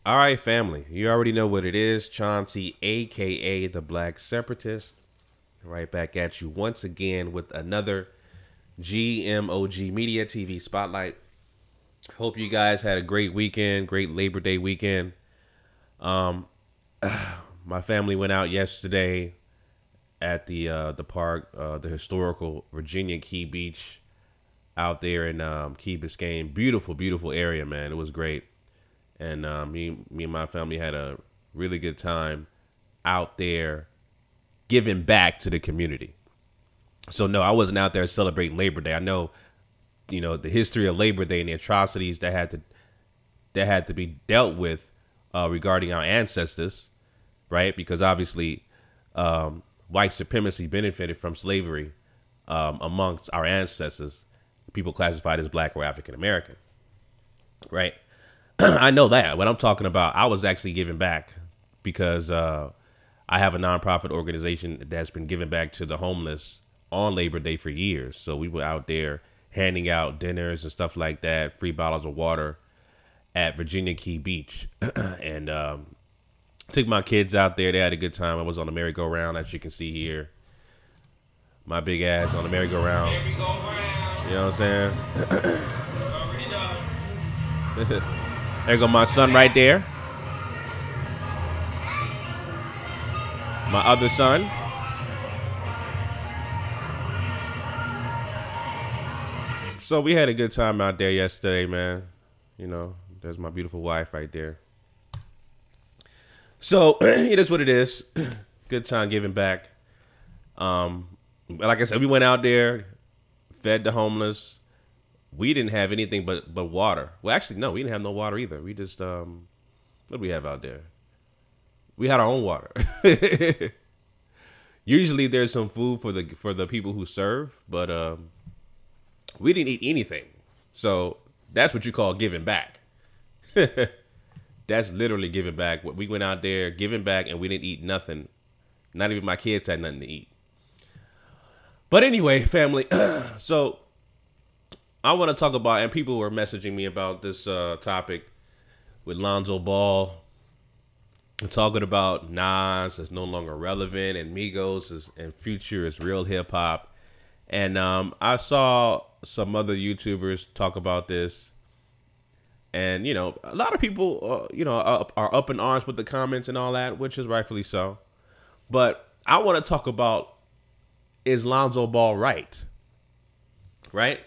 All right, family. You already know what it is. Chauncey, aka the Black Separatist. Right back at you once again with another GMOG Media TV Spotlight. Hope you guys had a great weekend, great Labor Day weekend. My family went out yesterday at the park, the historical Virginia Key Beach out there in Key Biscayne. Beautiful, beautiful area, man. It was great. And me and my family had a really good time out there giving back to the community. So no, I wasn't out there celebrating Labor Day. I know, the history of Labor Day and the atrocities that had to be dealt with regarding our ancestors, right? Because obviously, white supremacy benefited from slavery amongst our ancestors, people classified as Black or African American, right? I know that. What I'm talking about, I was actually giving back because I have a nonprofit organization that's been giving back to the homeless on Labor Day for years. So we were out there handing out dinners and stuff like that, free bottles of water at Virginia Key Beach. And took my kids out there. They had a good time. I was on the merry-go-round, as you can see here. My big ass on the merry-go-round. You know what I'm saying? There go my son right there. My other son. So we had a good time out there yesterday, man. There's my beautiful wife right there. So it is what it is. Good time giving back. Like I said, we went out there, fed the homeless. We didn't have anything but water. Well, actually, no, we didn't have no water either. We just what did we have out there? We had our own water. Usually, there's some food for the people who serve, but we didn't eat anything. So that's what you call giving back. That's literally giving back. We went out there giving back, and we didn't eat nothing. Not even my kids had nothing to eat. But anyway, family. So I want to talk about, and people were messaging me about this topic with Lonzo Ball. Talking about Nas is no longer relevant, and Migos and Future is real hip hop. And I saw some other YouTubers talk about this. And, a lot of people, are up in arms with the comments and all that, which is rightfully so. But I want to talk about, is Lonzo Ball right? Right?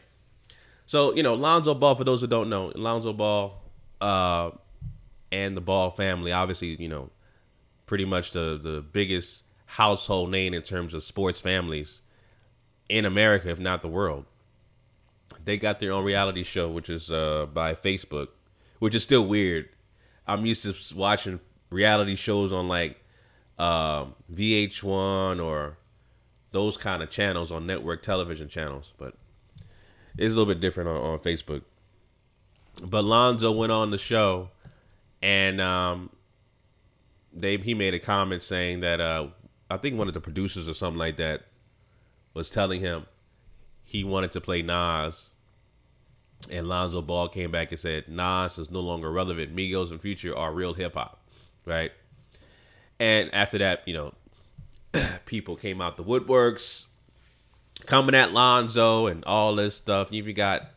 So, Lonzo Ball, for those who don't know, Lonzo Ball and the Ball family, obviously, pretty much the biggest household name in terms of sports families in America, if not the world. They got their own reality show, which is by Facebook, which is still weird. I'm used to watching reality shows on like VH1 or those kind of channels on network television channels, but it's a little bit different on Facebook. But Lonzo went on the show, and he made a comment saying that I think one of the producers or something like that was telling him he wanted to play Nas, and Lonzo Ball came back and said Nas is no longer relevant. Migos and Future are real hip hop, right? And after that, people came out the woodworks, coming at Lonzo and all this stuff. You even got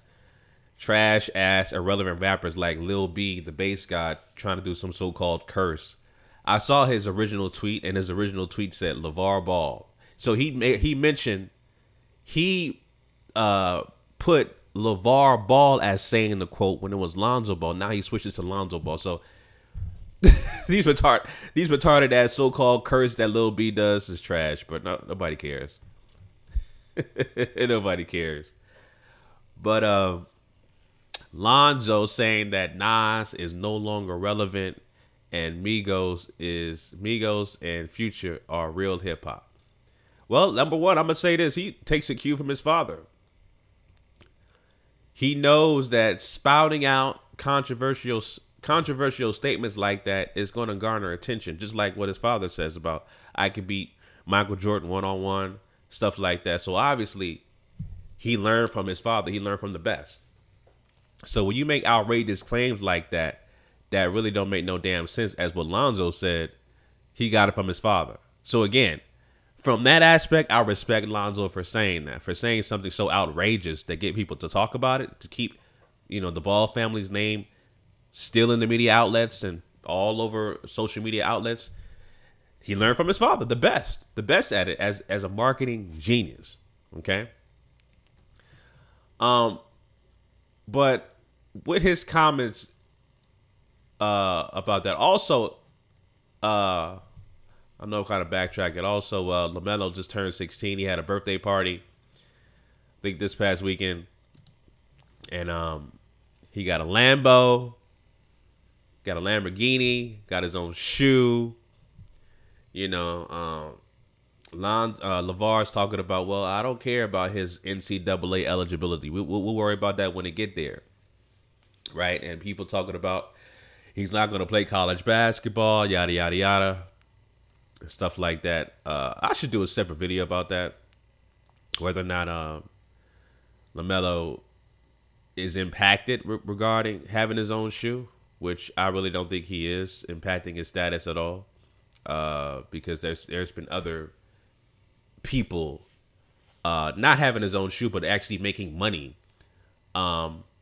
trash ass irrelevant rappers like Lil B, the bass god, trying to do some so-called curse. I saw his original tweet, and his original tweet said LeVar Ball. So he mentioned he put LeVar Ball as saying the quote when it was Lonzo Ball. Now he switches to Lonzo Ball. So these retarded ass so-called curse that Lil B does is trash, but nobody cares. Nobody cares. But Lonzo saying that Nas is no longer relevant and Migos and Future are real hip hop. Well, number one, I'm gonna say this: he takes a cue from his father. He knows that spouting out controversial statements like that is going to garner attention, just like what his father says about I could beat Michael Jordan one-on-one, stuff like that. So obviously, he learned from his father. He learned from the best. So when you make outrageous claims like that, that really don't make no damn sense, as what Lonzo said, he got it from his father. So again, from that aspect, I respect Lonzo for saying that, for saying something so outrageous that get people to talk about it, to keep, the Ball family's name still in the media outlets and all over social media outlets. He learned from his father, the best at it as a marketing genius. Okay. But with his comments about that, also, I know, kind of backtracking. Also, LaMelo just turned 16. He had a birthday party, I think this past weekend, and he got a Lambo, got a Lamborghini, got his own shoe. LeVar's talking about, well, I don't care about his NCAA eligibility. We'll worry about that when it get there, right? And people talking about he's not going to play college basketball, yada yada yada, stuff like that. I should do a separate video about that, whether or not LaMelo is impacted regarding having his own shoe, which I really don't think he is impacting his status at all, because there's been other people not having his own shoe, but actually making money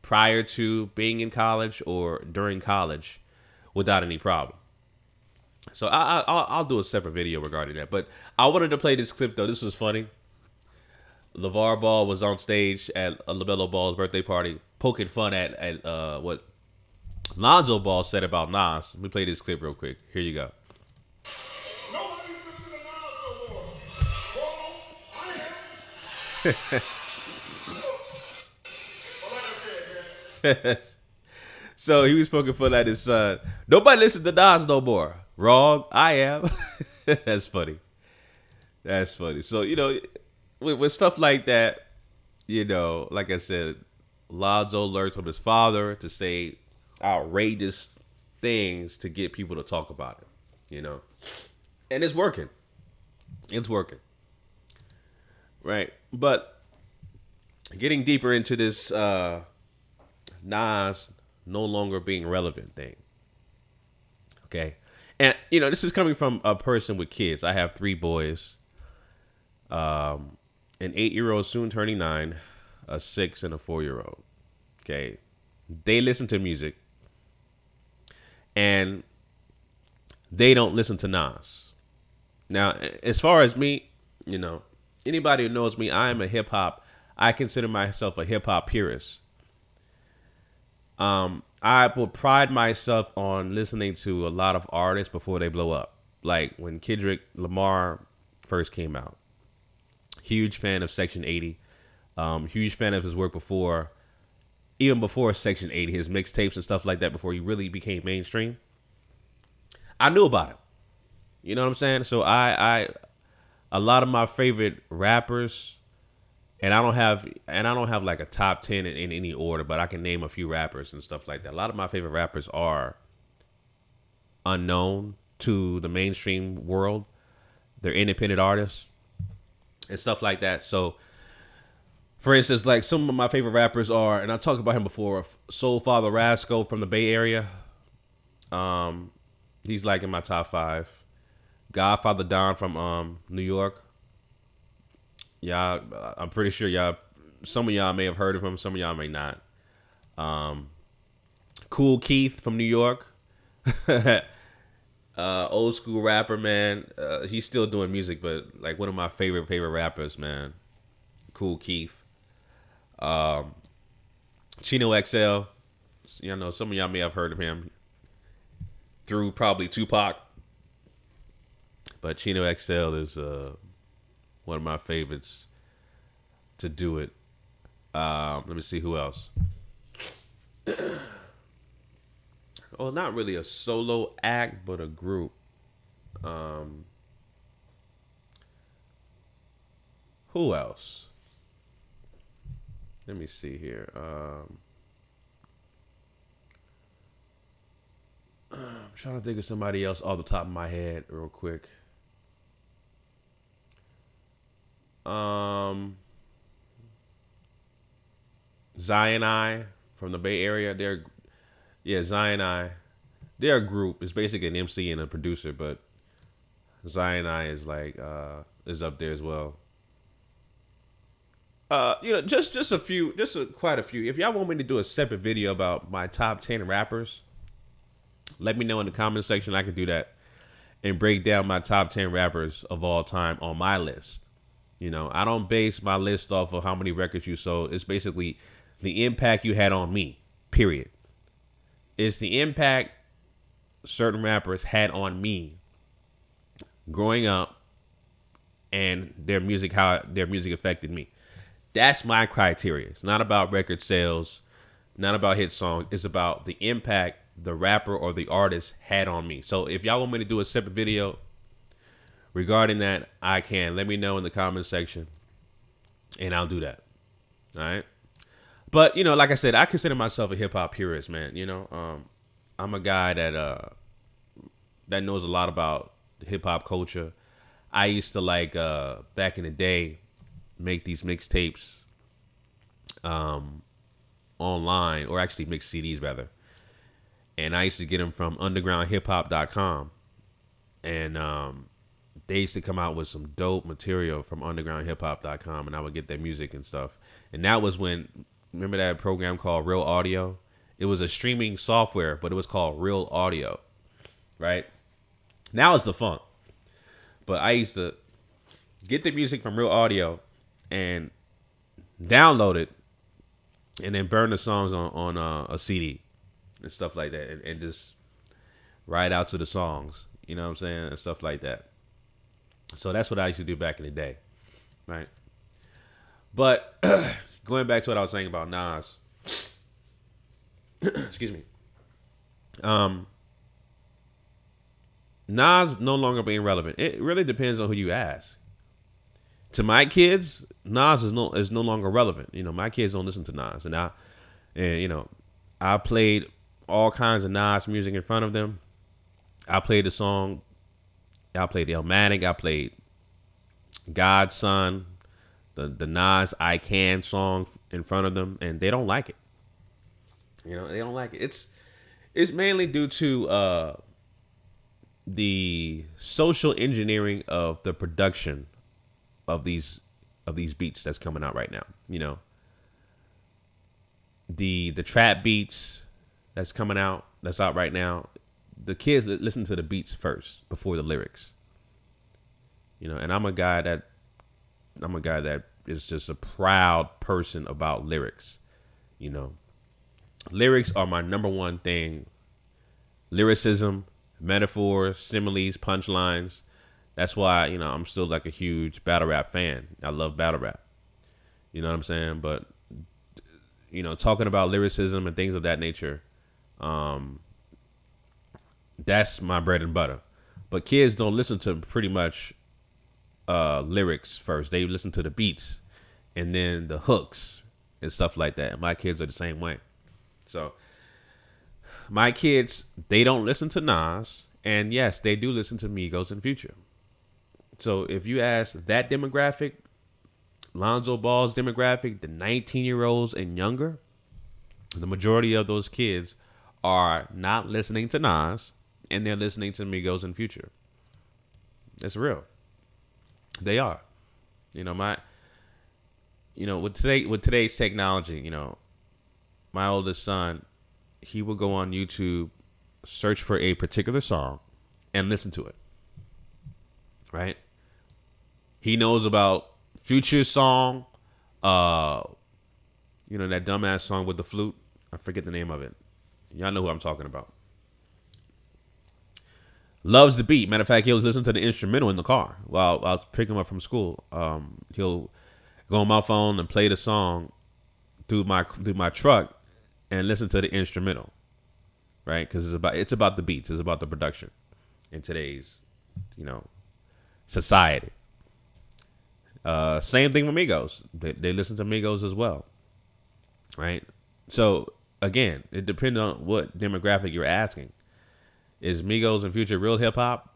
prior to being in college or during college without any problem. So I'll do a separate video regarding that. But I wanted to play this clip, though. This was funny. LeVar Ball was on stage at LaMelo Ball's birthday party poking fun at what Lonzo Ball said about Nas. Let me play this clip real quick. Here you go. Nobody's listening to Nas no more. Well, I am. Well, like I said, man. So he was poking fun at his son. Nobody listens to Nas no more. Wrong. I am. That's funny. That's funny. So, with stuff like that, like I said, Lonzo learned from his father to say outrageous things to get people to talk about it, and it's working. It's working. Right. But getting deeper into this Nas no longer being relevant thing. Okay. And, this is coming from a person with kids. I have 3 boys, an 8-year-old soon turning 9, a 6, and a 4-year-old. Okay. They listen to music and they don't listen to Nas. Now, as far as me, anybody who knows me, I consider myself a hip hop purist. I will pride myself on listening to a lot of artists before they blow up. Like when Kendrick Lamar first came out. Huge fan of Section 80. Huge fan of his work before, even before Section 80, his mixtapes and stuff like that, before he really became mainstream. I knew about him. You know what I'm saying? So a lot of my favorite rappers, and I don't have like a top 10 in any order, but I can name a few rappers and stuff like that. A lot of my favorite rappers are unknown to the mainstream world. They're independent artists and stuff like that. So, for instance, like some of my favorite rappers are, and I talked about him before, Soul Father Rascal from the Bay Area. He's like in my top 5. Godfather Don from New York. Yeah, I'm pretty sure some of y'all may have heard of him, some of y'all may not. Cool Keith from New York. Old school rapper, man. He's still doing music, but like one of my favorite rappers, man. Cool Keith. Chino XL. Some of y'all may have heard of him through probably Tupac. But Chino XL is one of my favorites to do it. Let me see who else. Oh, not really a solo act, but a group. Who else? Let me see here. I'm trying to think of somebody else off the top of my head real quick. Zion I from the Bay Area. Zion I. they're a group. It's basically an MC and a producer, but Zion I is like is up there as well. Just a few, quite a few. If y'all want me to do a separate video about my top 10 rappers, let me know in the comment section. I can do that and break down my top 10 rappers of all time on my list. I don't base my list off of how many records you sold. It's basically the impact you had on me, period. It's the impact certain rappers had on me growing up and their music, how their music affected me. That's my criteria. It's not about record sales, not about hit songs. It's about the impact the rapper or the artist had on me. So if y'all want me to do a separate video regarding that, I can. Let me know in the comment section and I'll do that. All right. But, like I said, I consider myself a hip hop purist, man. I'm a guy that knows a lot about hip hop culture. I used to back in the day, make these mixtapes online, or actually mix CDs rather. And I used to get them from undergroundhiphop.com. And they used to come out with some dope material from undergroundhiphop.com, and I would get their music and stuff. And that was when, remember that program called Real Audio? It was a streaming software, but it was called Real Audio, right? Now it's the funk. But I used to get the music from Real Audio and download it and then burn the songs on a CD and stuff like that, and just ride out to the songs, you know what I'm saying, and stuff like that. So that's what I used to do back in the day, right? But going back to what I was saying about Nas, excuse me, Nas no longer being relevant. It really depends on who you ask. To my kids, Nas is no longer relevant. My kids don't listen to Nas, and I played all kinds of Nas music in front of them. I played the song. I played Illmatic. I played Godson, the Nas I Can song in front of them, and they don't like it. They don't like it. It's mainly due to the social engineering of the production of these beats that's coming out right now. The trap beats that's out right now. The kids listen to the beats first before the lyrics. And I'm a guy that is just a proud person about lyrics. Lyrics are my number one thing. Lyricism, metaphors, similes, punchlines. That's why, I'm still like a huge battle rap fan. I love battle rap. You know what I'm saying? But, talking about lyricism and things of that nature, that's my bread and butter. But kids don't listen to pretty much lyrics first. They listen to the beats and then the hooks and stuff like that. And my kids are the same way. So my kids, they don't listen to Nas. And yes, they do listen to Migos and Future. So if you ask that demographic, Lonzo Ball's demographic, the 19-year-olds and younger, the majority of those kids are not listening to Nas, and they're listening to Migos and Future. It's real. They are. With today's technology, my oldest son, he will go on YouTube, search for a particular song, and listen to it. Right? He knows about Future's song, that dumbass song with the flute. I forget the name of it. Y'all know who I'm talking about. Loves the beat. Matter of fact, he'll listen to the instrumental in the car while I was picking him up from school. He'll go on my phone and play the song through my truck and listen to the instrumental, right? Because it's about the beats. It's about the production in today's, society. Same thing with Migos. They listen to Migos as well, right? So again, it depends on what demographic you're asking. Is Migos and Future real hip hop?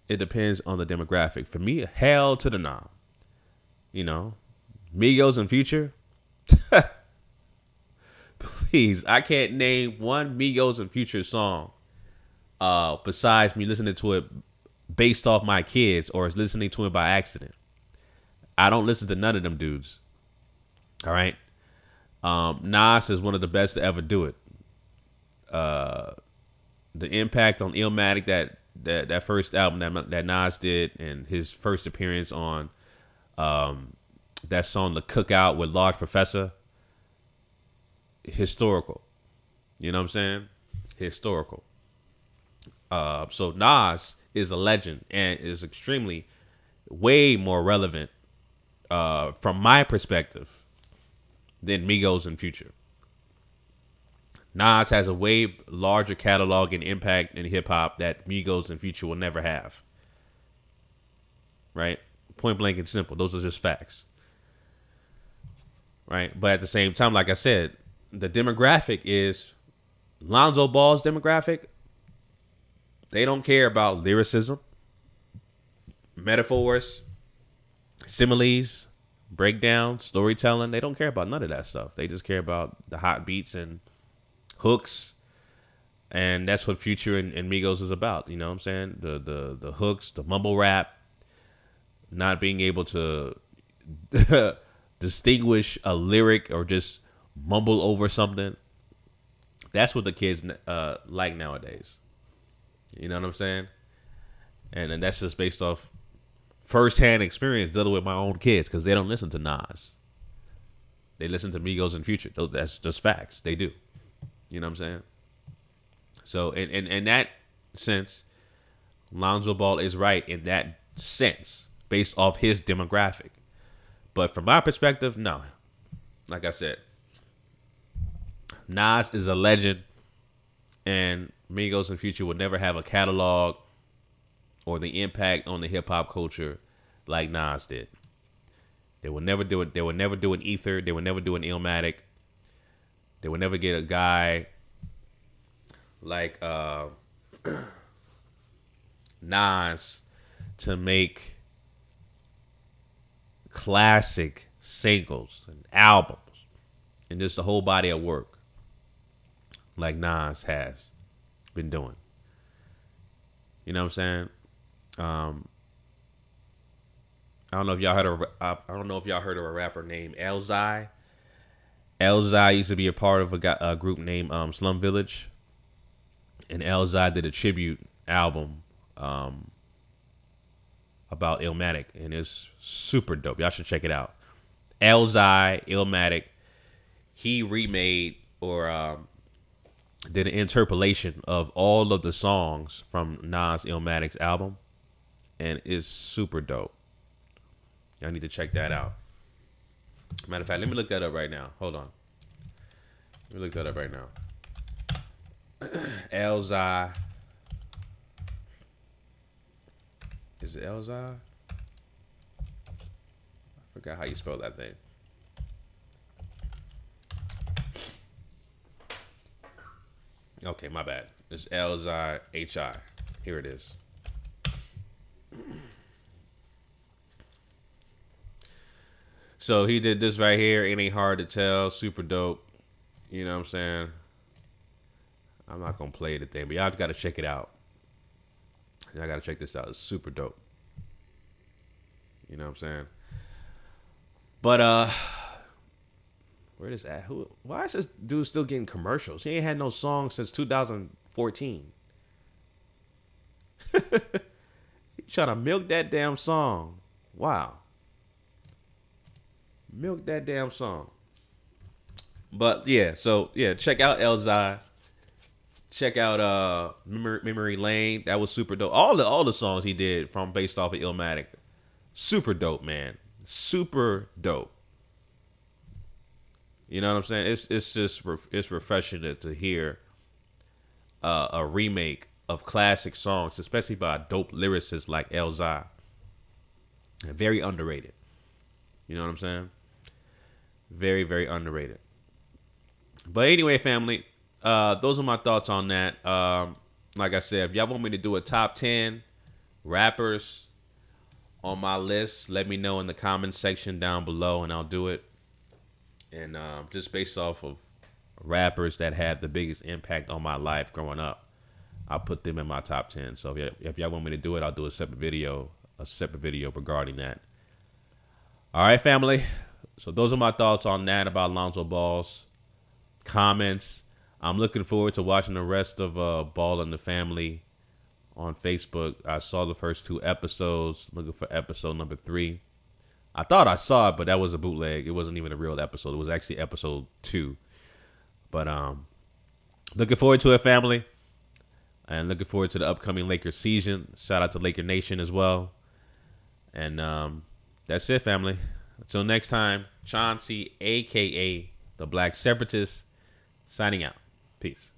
It depends on the demographic. For me, hell to the nah. Migos and Future. Please, I can't name one Migos and Future song besides me listening to it based off my kids or listening to it by accident. I don't listen to none of them dudes. All right. Nas is one of the best to ever do it. The impact on Illmatic, that first album that Nas did, and his first appearance on that song "The Cookout" with Large Professor, historical. You know what I'm saying? Historical. So Nas is a legend and is extremely way more relevant from my perspective than Migos and Future. Nas has a way larger catalog and impact in hip hop that Migos and Future will never have. Right? Point blank and simple. Those are just facts. Right? But at the same time, like I said, the demographic is Lonzo Ball's demographic. They don't care about lyricism, metaphors, similes, breakdown, storytelling. They don't care about none of that stuff. They just care about the hot beats and hooks. And that's what Future and Migos is about. You know what I'm saying? The hooks, the mumble rap, not being able to distinguish a lyric or just mumble over something. That's what the kids like nowadays. You know what I'm saying? And that's just based off firsthand experience dealing with my own kids, because they don't listen to Nas. They listen to Migos and Future. That's just facts. They do. You know what I'm saying? So in that sense, Lonzo Ball is right in that sense, based off his demographic. But from my perspective, no. Like I said, Nas is a legend, and Migos and Future would never have a catalog or the impact on the hip hop culture like Nas did. They would never do it. They would never do an Ether. They would never do an Illmatic. They would never get a guy like Nas to make classic singles and albums and just the whole body of work like Nas has been doing. You know what I'm saying? I don't know if y'all heard of a rapper named Elzai. Elzai used to be a part of a group named Slum Village, and Elzai did a tribute album about Illmatic, and it's super dope. Y'all should check it out. Elzai, Illmatic. He remade or did an interpolation of all of the songs from Nas Illmatic's album, and it's super dope. Y'all need to check that out. Matter of fact, let me look that up right now. Hold on. Let me look that up right now. Elzai. Is it Elzai? I forgot how you spell that thing. Okay, my bad. It's Elzai H.I. Here it is. So he did this right here. It ain't hard to tell. Super dope. You know what I'm saying? I'm not going to play the thing, but y'all got to check it out. Y'all got to check this out. It's super dope. You know what I'm saying? But, where is that? Why is this dude still getting commercials? He ain't had no song since 2014. He trying to milk that damn song. Wow. Milk that damn song. But yeah, so yeah, check out Elzai. Check out Memory Lane. That was super dope. All the songs he did from based off of Illmatic. Super dope, man. Super dope. You know what I'm saying? It's just it's refreshing to hear a remake of classic songs, especially by a dope lyricist like Elzai. Very underrated. You know what I'm saying? Very, very underrated. But anyway, family, those are my thoughts on that. Like I said, if y'all want me to do a top 10 rappers on my list, let me know in the comments section down below, and I'll do it. And just based off of rappers that had the biggest impact on my life growing up, I'll put them in my top 10. So if y'all want me to do it, I'll do a separate video regarding that. All right, family. So those are my thoughts on that about Lonzo Ball's comments. I'm looking forward to watching the rest of Ball and the Family on Facebook. I saw the first 2 episodes. Looking for episode number 3. I thought I saw it, but that was a bootleg. It wasn't even a real episode. It was actually episode 2. But looking forward to it, family. And looking forward to the upcoming Lakers season. Shout out to Laker Nation as well. And that's it, family. Until next time, Chauncey, a.k.a. the Black Separatist, signing out. Peace.